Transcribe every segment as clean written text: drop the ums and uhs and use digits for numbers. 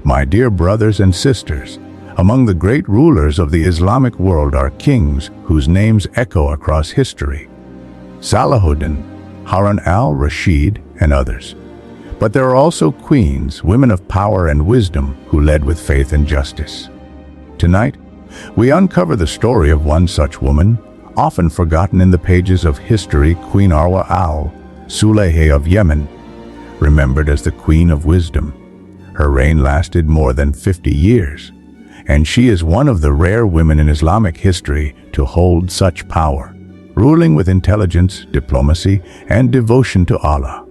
My dear brothers and sisters, among the great rulers of the Islamic world are kings whose names echo across history. Salahuddin, Harun al-Rashid, and others. But there are also queens, women of power and wisdom, who led with faith and justice. Tonight, we uncover the story of one such woman, often forgotten in the pages of history, Queen Arwa al-Sulayhi of Yemen, remembered as the Queen of Wisdom. Her reign lasted more than 50 years, and she is one of the rare women in Islamic history to hold such power, ruling with intelligence, diplomacy, and devotion to Allah.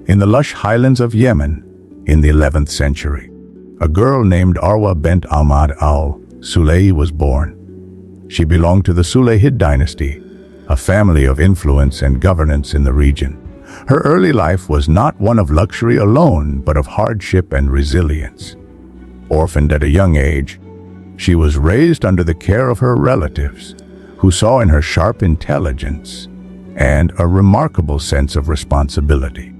In the lush highlands of Yemen, in the 11th century, a girl named Arwa bint Ahmad al-Sulayhi was born. She belonged to the Sulayhid dynasty, a family of influence and governance in the region. Her early life was not one of luxury alone, but of hardship and resilience. Orphaned at a young age, she was raised under the care of her relatives, who saw in her sharp intelligence and a remarkable sense of responsibility.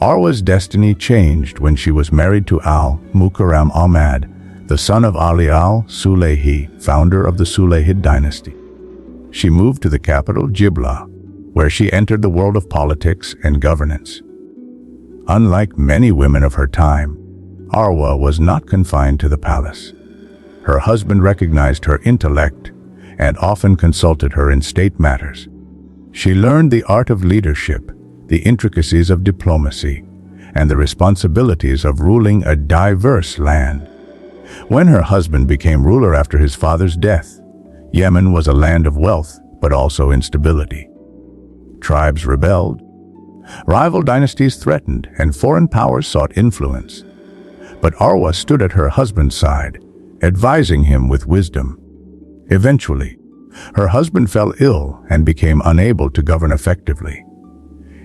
Arwa's destiny changed when she was married to al-Mukarram Ahmad, the son of Ali al-Sulayhi, founder of the Sulayhid dynasty. She moved to the capital, Jibla, where she entered the world of politics and governance. Unlike many women of her time, Arwa was not confined to the palace. Her husband recognized her intellect and often consulted her in state matters. She learned the art of leadership, the intricacies of diplomacy, and the responsibilities of ruling a diverse land. When her husband became ruler after his father's death, Yemen was a land of wealth, but also instability. Tribes rebelled, rival dynasties threatened, and foreign powers sought influence. But Arwa stood at her husband's side, advising him with wisdom. Eventually, her husband fell ill and became unable to govern effectively.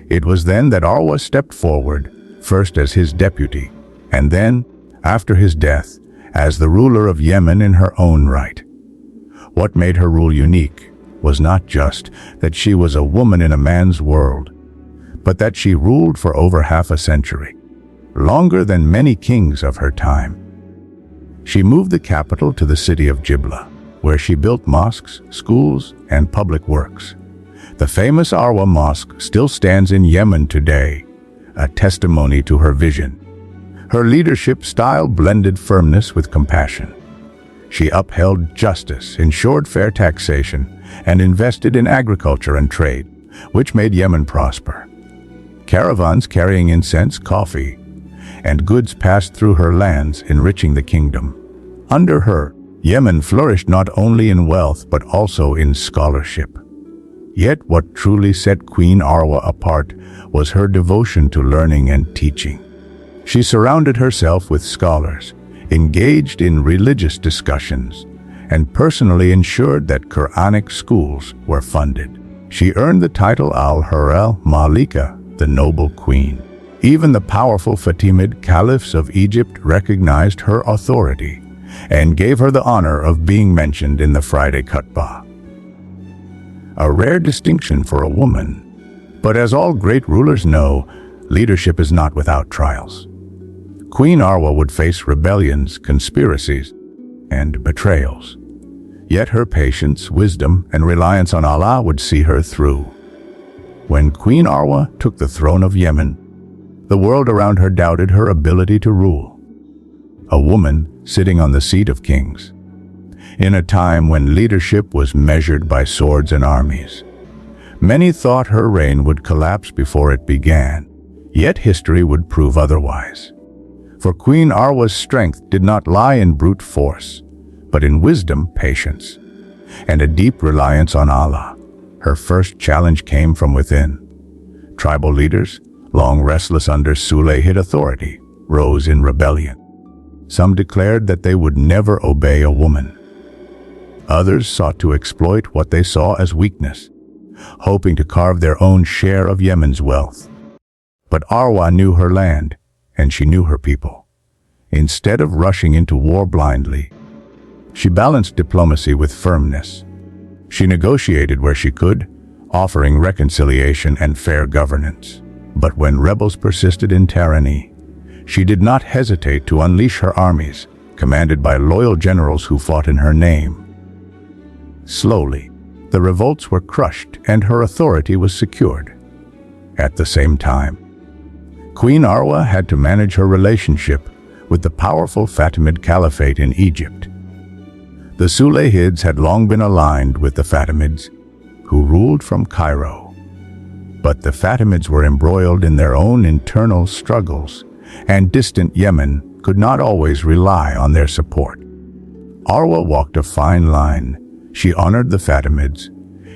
It was then that Arwa stepped forward, first as his deputy, and then, after his death, as the ruler of Yemen in her own right. What made her rule unique was not just that she was a woman in a man's world, but that she ruled for over half a century, longer than many kings of her time. She moved the capital to the city of Jibla, where she built mosques, schools, and public works. The famous Arwa Mosque still stands in Yemen today, a testimony to her vision. Her leadership style blended firmness with compassion. She upheld justice, ensured fair taxation, and invested in agriculture and trade, which made Yemen prosper. Caravans carrying incense, coffee, and goods passed through her lands, enriching the kingdom. Under her, Yemen flourished not only in wealth but also in scholarship. Yet what truly set Queen Arwa apart was her devotion to learning and teaching. She surrounded herself with scholars, engaged in religious discussions, and personally ensured that Quranic schools were funded. She earned the title Al-Hurra Malika, the noble queen. Even the powerful Fatimid caliphs of Egypt recognized her authority and gave her the honor of being mentioned in the Friday khutbah. A rare distinction for a woman. But as all great rulers know, leadership is not without trials. Queen Arwa would face rebellions, conspiracies, and betrayals. Yet her patience, wisdom, and reliance on Allah would see her through. When Queen Arwa took the throne of Yemen, the world around her doubted her ability to rule. A woman sitting on the seat of kings, in a time when leadership was measured by swords and armies. Many thought her reign would collapse before it began, yet history would prove otherwise. For Queen Arwa's strength did not lie in brute force, but in wisdom, patience, and a deep reliance on Allah. Her first challenge came from within. Tribal leaders, long restless under Sulayhid authority, rose in rebellion. Some declared that they would never obey a woman. Others sought to exploit what they saw as weakness, hoping to carve their own share of Yemen's wealth. But Arwa knew her land, and she knew her people. Instead of rushing into war blindly, she balanced diplomacy with firmness. She negotiated where she could, offering reconciliation and fair governance. But when rebels persisted in tyranny, she did not hesitate to unleash her armies, commanded by loyal generals who fought in her name. Slowly, the revolts were crushed and her authority was secured. At the same time, Queen Arwa had to manage her relationship with the powerful Fatimid Caliphate in Egypt. The Sulayhids had long been aligned with the Fatimids, who ruled from Cairo. But the Fatimids were embroiled in their own internal struggles, and distant Yemen could not always rely on their support. Arwa walked a fine line. She honored the Fatimids,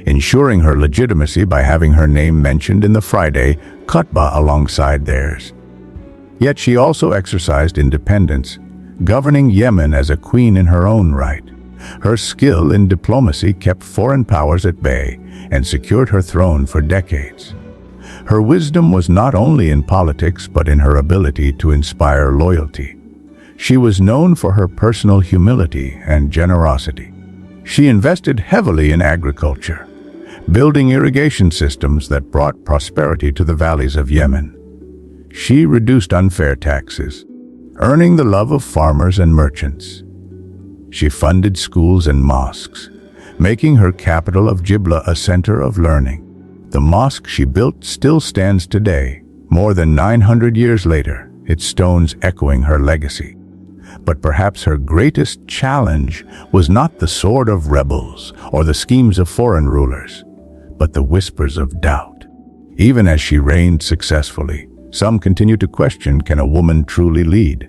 ensuring her legitimacy by having her name mentioned in the Friday khutbah alongside theirs. Yet she also exercised independence, governing Yemen as a queen in her own right. Her skill in diplomacy kept foreign powers at bay and secured her throne for decades. Her wisdom was not only in politics but in her ability to inspire loyalty. She was known for her personal humility and generosity. She invested heavily in agriculture, building irrigation systems that brought prosperity to the valleys of Yemen. She reduced unfair taxes, earning the love of farmers and merchants. She funded schools and mosques, making her capital of Jibla a center of learning. The mosque she built still stands today, more than 900 years later, its stones echoing her legacy. But perhaps her greatest challenge was not the sword of rebels or the schemes of foreign rulers, but the whispers of doubt. Even as she reigned successfully, some continued to question, can a woman truly lead?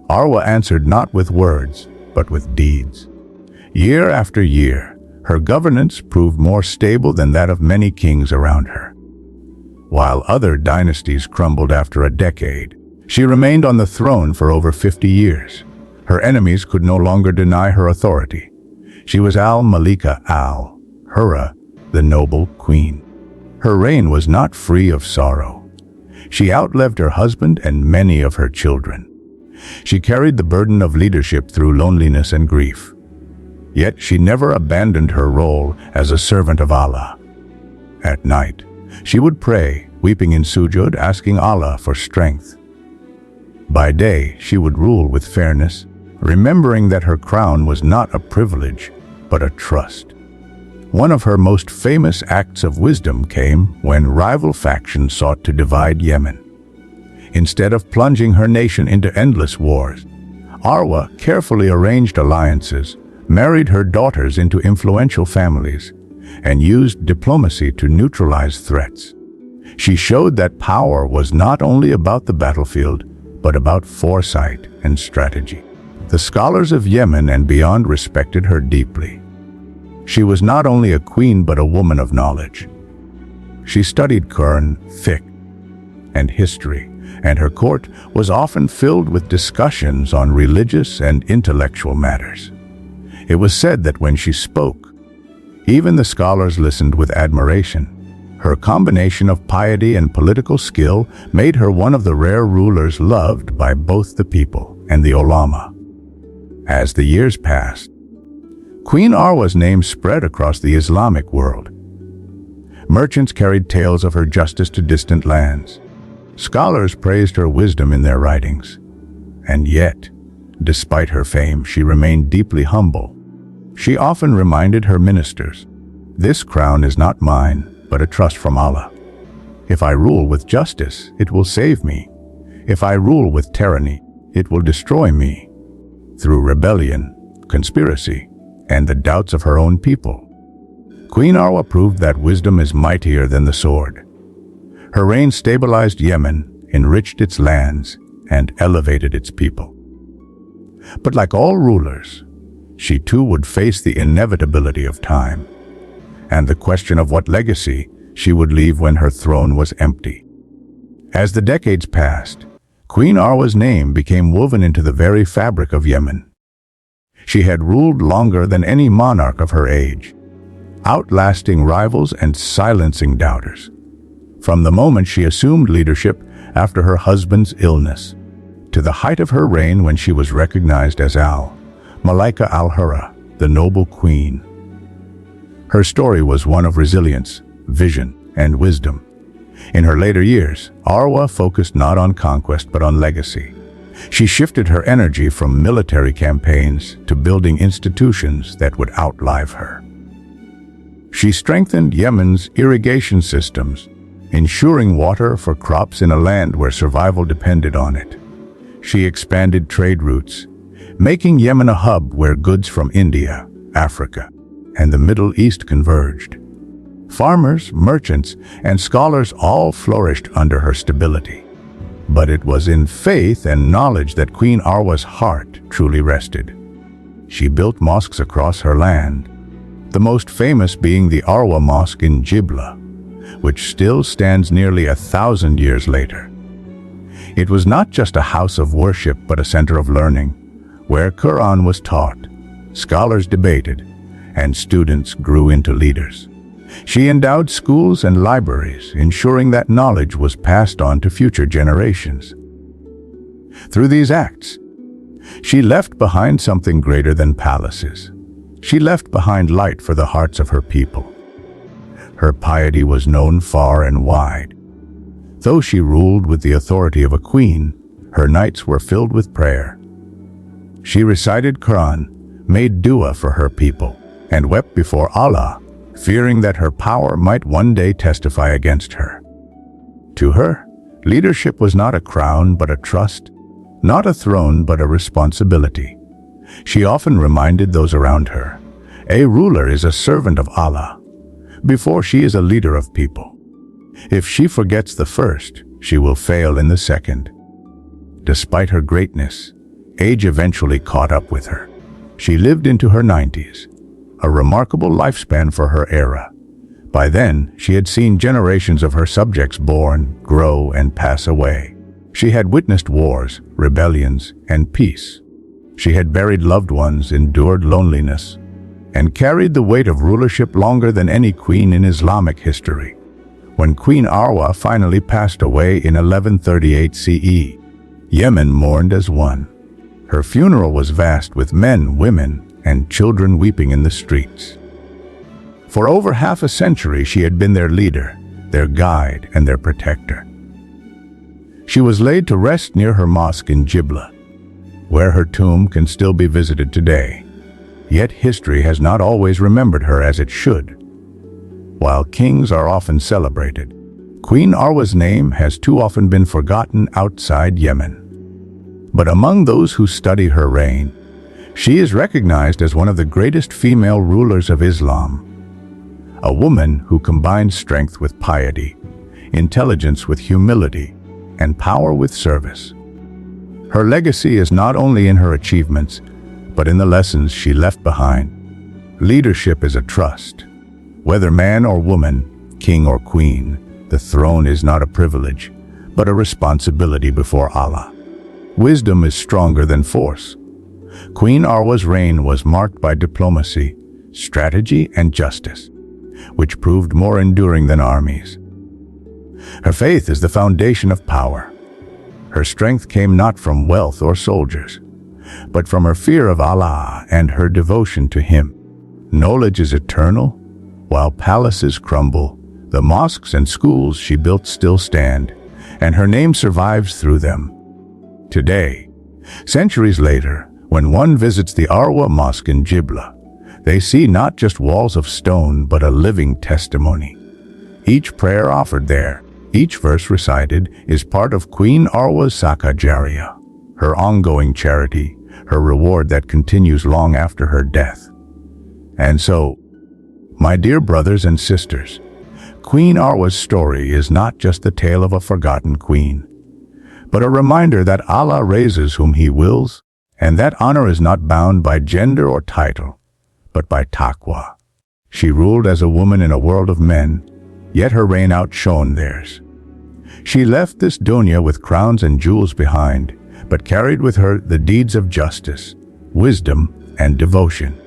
Arwa answered not with words, but with deeds. Year after year, her governance proved more stable than that of many kings around her. While other dynasties crumbled after a decade, she remained on the throne for over 50 years. Her enemies could no longer deny her authority. She was al-Malika al-Hurra, the noble queen. Her reign was not free of sorrow. She outlived her husband and many of her children. She carried the burden of leadership through loneliness and grief. Yet she never abandoned her role as a servant of Allah. At night, she would pray, weeping in sujud, asking Allah for strength. By day, she would rule with fairness, remembering that her crown was not a privilege, but a trust. One of her most famous acts of wisdom came when rival factions sought to divide Yemen. Instead of plunging her nation into endless wars, Arwa carefully arranged alliances, married her daughters into influential families, and used diplomacy to neutralize threats. She showed that power was not only about the battlefield, but about foresight and strategy. The scholars of Yemen and beyond respected her deeply. She was not only a queen but a woman of knowledge. She studied Quran, fiqh, and history, and her court was often filled with discussions on religious and intellectual matters. It was said that when she spoke, even the scholars listened with admiration. Her combination of piety and political skill made her one of the rare rulers loved by both the people and the ulama. As the years passed, Queen Arwa's name spread across the Islamic world. Merchants carried tales of her justice to distant lands. Scholars praised her wisdom in their writings. And yet, despite her fame, she remained deeply humble. She often reminded her ministers, "This crown is not mine, but a trust from Allah. If I rule with justice, it will save me. If I rule with tyranny, it will destroy me." Through rebellion, conspiracy, and the doubts of her own people, Queen Arwa proved that wisdom is mightier than the sword. Her reign stabilized Yemen, enriched its lands, and elevated its people. But like all rulers, she too would face the inevitability of time, and the question of what legacy she would leave when her throne was empty. As the decades passed, Queen Arwa's name became woven into the very fabric of Yemen. She had ruled longer than any monarch of her age, outlasting rivals and silencing doubters. From the moment she assumed leadership after her husband's illness, to the height of her reign when she was recognized as al-Malika al-Hurra, the noble queen. Her story was one of resilience, vision, and wisdom. In her later years, Arwa focused not on conquest but on legacy. She shifted her energy from military campaigns to building institutions that would outlive her. She strengthened Yemen's irrigation systems, ensuring water for crops in a land where survival depended on it. She expanded trade routes, making Yemen a hub where goods from India, Africa, and the Middle East converged. Farmers, merchants, and scholars all flourished under her stability. But it was in faith and knowledge that Queen Arwa's heart truly rested. She built mosques across her land, the most famous being the Arwa Mosque in Jibla, which still stands nearly 1,000 years later. It was not just a house of worship but a center of learning, where Quran was taught, scholars debated, and students grew into leaders. She endowed schools and libraries, ensuring that knowledge was passed on to future generations. Through these acts, she left behind something greater than palaces. She left behind light for the hearts of her people. Her piety was known far and wide. Though she ruled with the authority of a queen, her nights were filled with prayer. She recited Quran, made dua for her people, and wept before Allah, fearing that her power might one day testify against her. To her, leadership was not a crown but a trust, not a throne but a responsibility. She often reminded those around her, a ruler is a servant of Allah, before she is a leader of people. If she forgets the first, she will fail in the second. Despite her greatness, age eventually caught up with her. She lived into her 90s, a remarkable lifespan for her era. By then, she had seen generations of her subjects born, grow, and pass away. She had witnessed wars, rebellions, and peace. She had buried loved ones, endured loneliness, and carried the weight of rulership longer than any queen in Islamic history. When Queen Arwa finally passed away in 1138 CE, Yemen mourned as one. Her funeral was vast, with men, women, and children weeping in the streets. For over half a century, she had been their leader, their guide, and their protector. She was laid to rest near her mosque in Jibla, where her tomb can still be visited today. Yet history has not always remembered her as it should. While kings are often celebrated, Queen Arwa's name has too often been forgotten outside Yemen. But among those who study her reign, she is recognized as one of the greatest female rulers of Islam. A woman who combined strength with piety, intelligence with humility, and power with service. Her legacy is not only in her achievements, but in the lessons she left behind. Leadership is a trust. Whether man or woman, king or queen, the throne is not a privilege, but a responsibility before Allah. Wisdom is stronger than force. Queen Arwa's reign was marked by diplomacy, strategy, and justice, which proved more enduring than armies. Her faith is the foundation of power. Her strength came not from wealth or soldiers, but from her fear of Allah and her devotion to Him. Knowledge is eternal. While palaces crumble, the mosques and schools she built still stand, and her name survives through them. Today, centuries later, when one visits the Arwa Mosque in Jibla, they see not just walls of stone but a living testimony. Each prayer offered there, each verse recited, is part of Queen Arwa's Saka Jariyah, her ongoing charity, her reward that continues long after her death. And so, my dear brothers and sisters, Queen Arwa's story is not just the tale of a forgotten queen, but a reminder that Allah raises whom He wills, and that honor is not bound by gender or title, but by taqwa. She ruled as a woman in a world of men, yet her reign outshone theirs. She left this dunya with crowns and jewels behind, but carried with her the deeds of justice, wisdom, and devotion.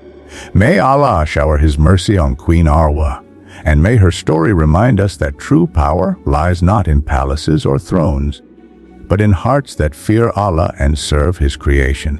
May Allah shower His mercy on Queen Arwa, and may her story remind us that true power lies not in palaces or thrones, but in hearts that fear Allah and serve His creation.